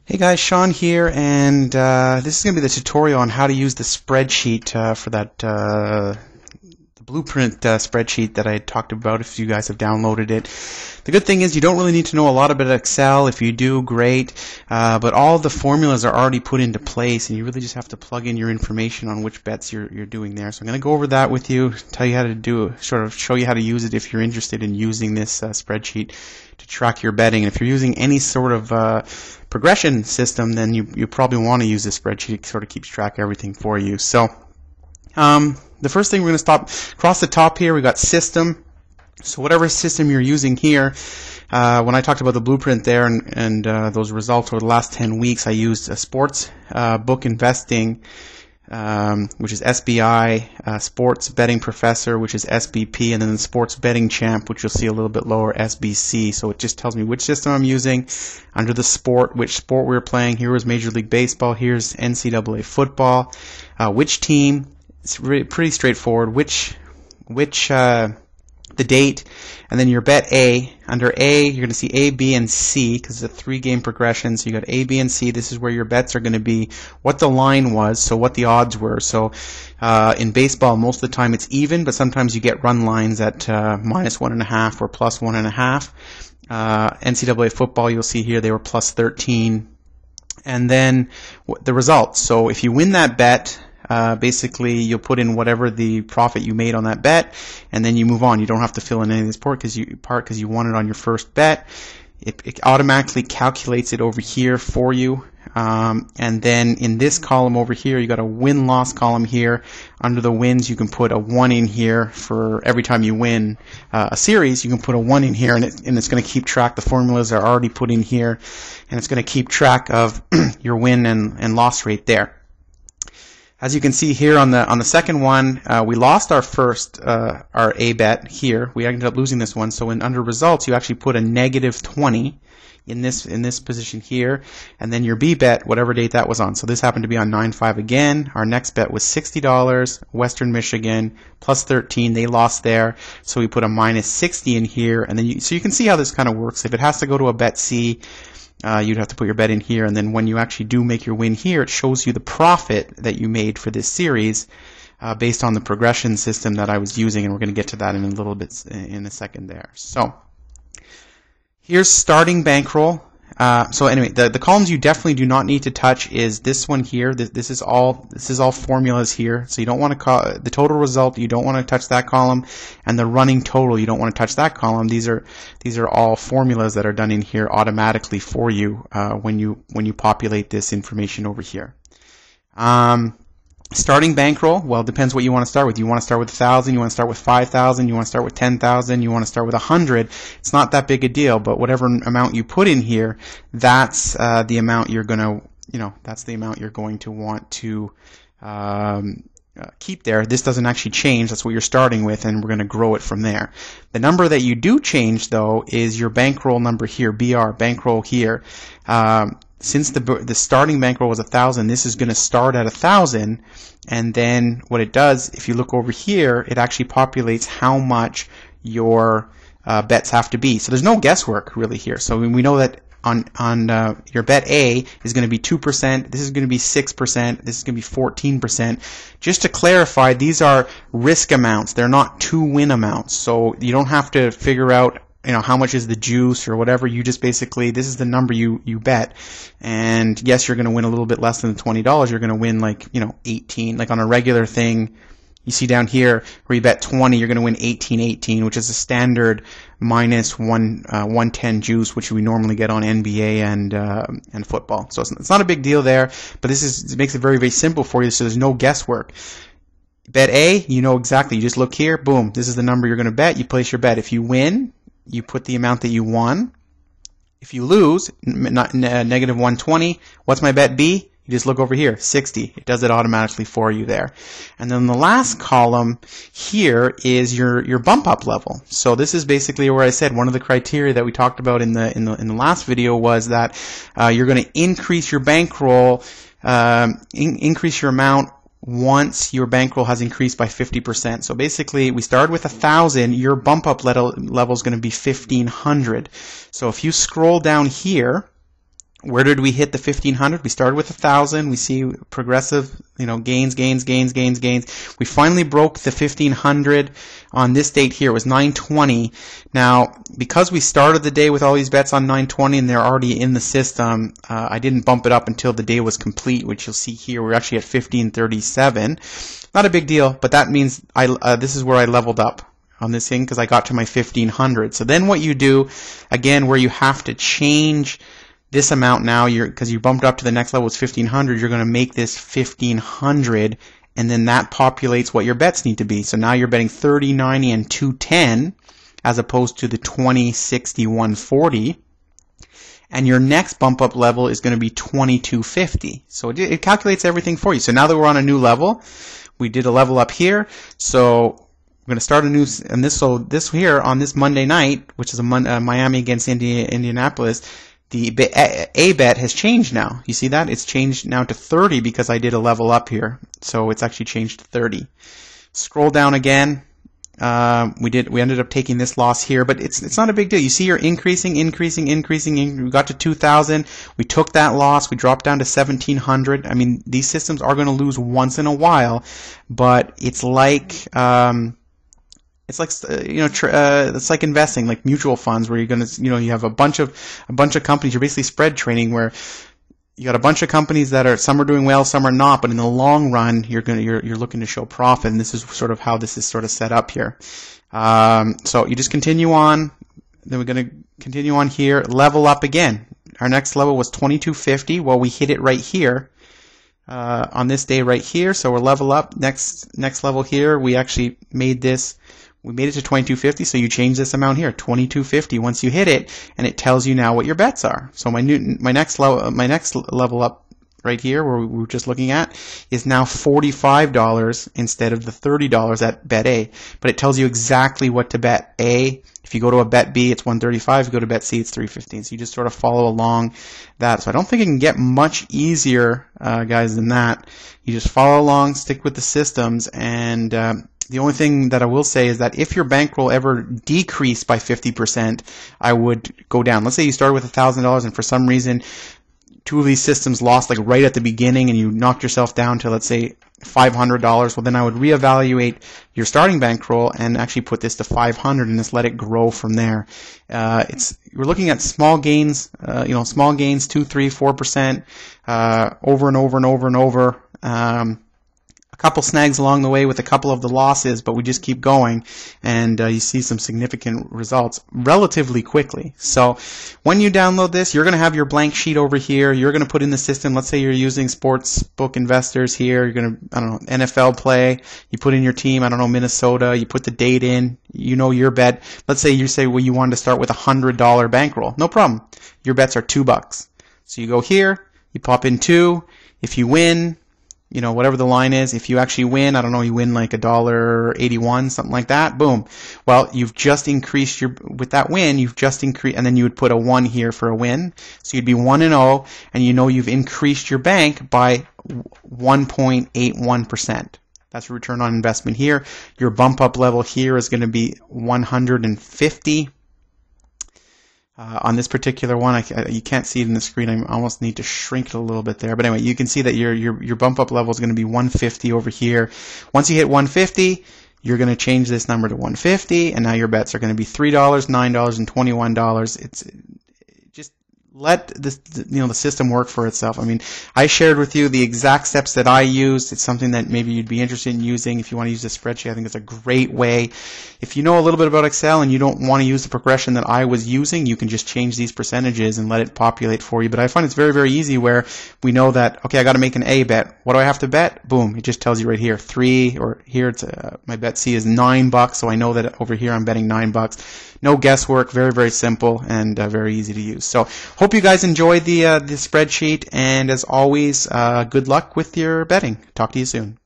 Hey guys, Sean here, and this is going to be the tutorial on how to use the spreadsheet for that the blueprint spreadsheet that I had talked about if you guys have downloaded it. The good thing is you don't really need to know a lot about Excel. If you do, great, but all of the formulas are already put into place, and you really just have to plug in your information on which bets you're doing there. So I'm going to go over that with you, tell you how to do, sort of show you how to use it if you're interested in using this spreadsheet to track your betting. And if you're using any sort of progression system, then you probably want to use this spreadsheet. It sort of keeps track of everything for you. So the first thing we're going to stop across the top here, we got system. So whatever system you're using here, when I talked about the blueprint there and those results over the last 10 weeks, I used a sports book investing, which is SBI, Sports Betting Professor, which is SBP, and then the Sports Betting Champ, which you'll see a little bit lower, SBC. So it just tells me which system I'm using, under the sport, which sport we're playing. Here was Major League Baseball, here's NCAA football, which team, it's pretty straightforward, which the date, and then your bet A. Under A, you're going to see A, B, and C, because it's a 3-game progression. So you got A, B, and C. This is where your bets are going to be, what the line was, so what the odds were. So in baseball, most of the time it's even, but sometimes you get run lines at -1.5 or +1.5. NCAA football, you'll see here, they were +13. And then the results. So if you win that bet, basically you'll put in whatever the profit you made on that bet, and then you move on. You don't have to fill in any of this part because you won it on your first bet. It automatically calculates it over here for you, and then in this column over here you got a win-loss column here. Under the wins you can put a 1 in here for every time you win a series. You can put a 1 in here, and it's going to keep track. The formulas are already put in here, and it's going to keep track of your win and loss rate there. As you can see here on the second one, we lost our first our A bet here. We ended up losing this one. So under results, you actually put a -20 in this position here, and then your B bet, whatever date that was on. So this happened to be on 9/5 again. Our next bet was $60, Western Michigan, +13. They lost there, so we put a -60 in here, and then so you can see how this kind of works. If it has to go to a bet C, you'd have to put your bet in here, and then when you actually do make your win here, it shows you the profit that you made for this series based on the progression system that I was using, and we're going to get to that in a little bit in a second there. So here's starting bankroll. So anyway, the columns you definitely do not need to touch is this one here. This is all formulas here. So you don't want to call the total result. You don't want to touch that column, and the running total. You don't want to touch that column. These are all formulas that are done in here automatically for you when you populate this information over here. Starting bankroll, well, it depends what you want to start with. You want to start with 1,000, you want to start with 5,000, you want to start with 10,000, you want to start with 100. It's not that big a deal, but whatever amount you put in here, that's the amount you're going to, that's the amount you're going to want to keep there. This doesn't actually change. That's what you're starting with, and we're going to grow it from there. The number that you do change, though, is your bankroll number here, BR, bankroll here. Since the starting bankroll was 1,000, this is going to start at 1,000, and then what it does, if you look over here, it actually populates how much your bets have to be. So there's no guesswork really here. So we know that on your bet A is going to be 2%, this is going to be 6%, this is going to be 14%. Just to clarify, these are risk amounts. They're not win amounts. So you don't have to figure out how much is the juice or whatever. You just basically, this is the number you bet, and yes, you're going to win a little bit less than the $20. You're going to win 18, like on a regular thing. You see down here where you bet 20, you're going to win 18, which is a standard -110 juice, which we normally get on NBA and football. So it's not a big deal there, but it makes it very, very simple for you, so there's no guesswork. Bet A, you know exactly. You just look here, boom, this is the number you're going to bet. You place your bet. If you win, you put the amount that you won. If you lose, -120, what's my bet B? You just look over here, 60. It does it automatically for you there. And then the last column here is your bump up level. So this is basically where I said one of the criteria that we talked about in the last video was that you're going to increase your bankroll, increase your amount once your bankroll has increased by 50%. So basically, we started with 1,000. Your bump up level is going to be 1,500. So if you scroll down here, Where did we hit the 1500? We started with 1000. We see progressive, gains. We finally broke the 1500 on this date here. It was 920. Now, because we started the day with all these bets on 920 and they're already in the system, I didn't bump it up until the day was complete, which you'll see here. We're actually at 1537. Not a big deal, but that means this is where I leveled up on this thing because I got to my 1500. So then what you do, again, where you have to change this amount now, because you bumped up to the next level, it's 1500, you're going to make this 1500, and then that populates what your bets need to be. So now you're betting 30, 90, and 210 as opposed to the 20, 60, 140. And your next bump up level is going to be 2250. So it calculates everything for you. So now that we're on a new level, we did a level up here. So we're going to start a new, and this here on this Monday night, which is a Miami against Indianapolis, the A bet has changed now. You see that? It's changed now to 30 because I did a level up here. So it's actually changed to 30. Scroll down again. We ended up taking this loss here, but it's not a big deal. You see you're increasing. We got to 2000. We took that loss. We dropped down to 1700. I mean, these systems are going to lose once in a while, but it's like it's like investing, like mutual funds, where you're gonna, you have a bunch of companies. You're basically spread trading, where you got a bunch of companies that some are doing well, some are not, but in the long run, you're looking to show profit, and this is sort of how this is sort of set up here. So you just continue on. Then we're going to continue on here, level up again. Our next level was 2250. Well, we hit it right here. On this day right here, so we're level up. Next level here, we actually made this. We made it to 2250, so you change this amount here, 2250. Once you hit it, and it tells you now what your bets are. So my next level up right here, where we were just looking at, is now $45 instead of the $30 at bet A. But it tells you exactly what to bet A. If you go to a bet B, it's 135. If you go to bet C, it's 315. So you just sort of follow along that. So I don't think it can get much easier, guys, than that. You just follow along, stick with the systems, and the only thing that I will say is that if your bankroll ever decreased by 50%, I would go down. Let's say you started with $1,000 and for some reason two of these systems lost like right at the beginning and you knocked yourself down to, let's say, $500. Well, then I would reevaluate your starting bankroll and actually put this to 500 and just let it grow from there. We're looking at small gains, small gains, 2, 3, 4%, over and over and over and over. A couple snags along the way with a couple of the losses, but we just keep going, and you see some significant results relatively quickly. So when you download this, you're going to have your blank sheet over here. You're going to put in the system. Let's say you're using Sportsbook Investors here. You're going to, NFL play. You put in your team, Minnesota. You put the date in. Your bet. Let's say you wanted to start with a $100 bankroll. No problem. Your bets are $2. So you go here. You pop in 2. If you win, whatever the line is, if you actually win, you win like $1.81, something like that, boom. Well, you've just increased with that win, you've just increased, and then you would put a 1 here for a win. So you'd be 1-0, and you've increased your bank by 1.81%. That's return on investment here. Your bump up level here is going to be 150. On this particular one, you can't see it in the screen. I almost need to shrink it a little bit there. But anyway, you can see that your bump up level is going to be 150 over here. Once you hit 150, you're going to change this number to 150, and now your bets are going to be $3, $9, and $21. It's just let the system work for itself. I shared with you the exact steps that I used. It's something that maybe you'd be interested in using if you want to use a spreadsheet. I think it's a great way. If you know a little bit about Excel and you don't want to use the progression that I was using, you can just change these percentages and let it populate for you. But I find it's very, very easy, where we know that, okay, I got to make an A bet. What do I have to bet? Boom. It just tells you right here, 3, or here it's my bet C is $9, so I know that over here I'm betting $9. No guesswork, very, very simple, and very easy to use. So hope you guys enjoyed the spreadsheet, and as always, good luck with your betting. Talk to you soon.